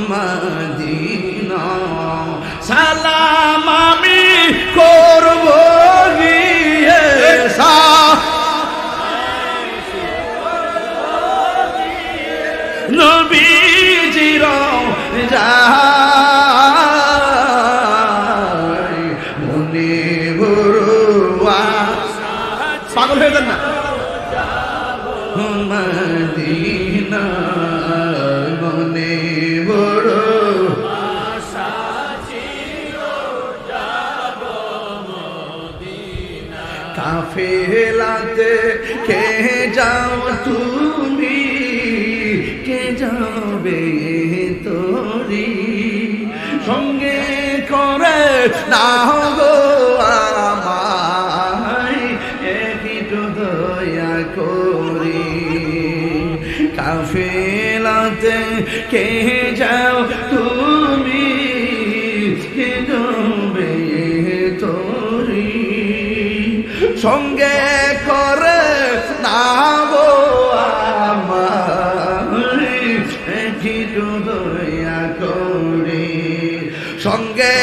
Medina সালাম আমি করব গিয়ে নবীজির যায় মনে বড়ুয়া পাগল হয়ে যান না মদিনা মনে বড় আশা ছিল যাব মদিনা কাফেলাতে কে যাও তুমি কে যাবে তোরি সঙ্গে করে নাও গো আমায় একটু দয়া করি কাফেলাতে কে যাও তুমি কে যাবে তোরি সঙ্গে করে নাও গো দয়া করে সঙ্গে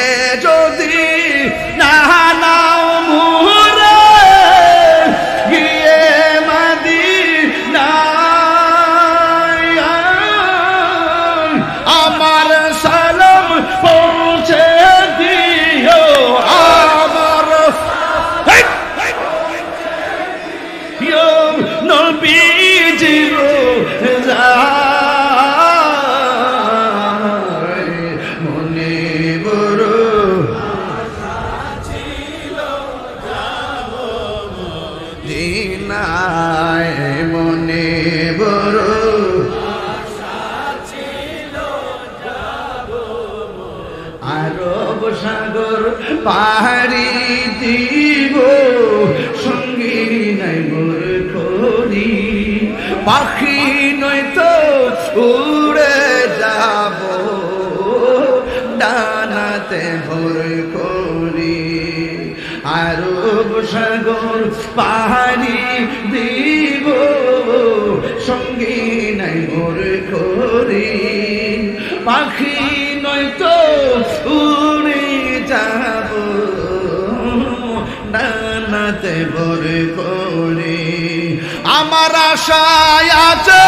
যদি না নাও মুরে গিয়ে মদিনায় আমার সালাম পৌঁছে দিও আমার নবীজির মনে বড় আশা ছিল যাব আরব সাগর পাহাড়ি দিব সঙ্গী নাই মোর করি পাখি নয়তো উড়ে যাব ডানাতে ভোর করি আরব সাগর পাহাড়ি দিব সঙ্গী নাই মোর করি পাখি নয়তো উড়ে যাব ডানাতে ভোর করি আমার আশায় আছে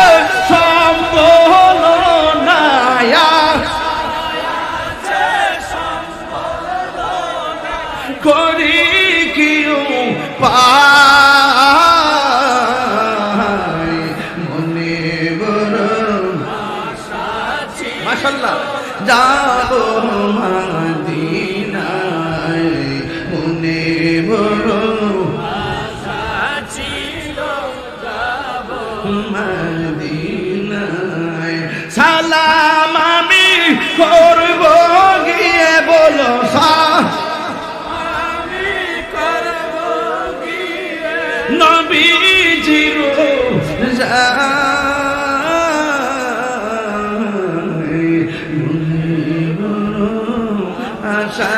সম্বল নায়া করি কিউ পাই মনে বড় মাশাআল্লাহ যাব মদিনায় মনে বড় আশা ছিল যাব মদিনায় সালাম আমি করব গিয়ে বলো নবীজির আশা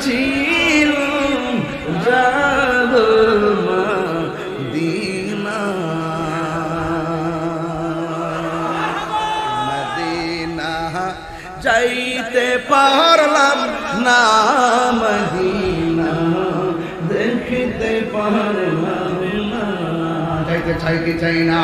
ছিল যাব মদিনা মদিনা যাইতে পারলাম না মদিনা দেখতে পারলাম চাইতে চাই কি চাই না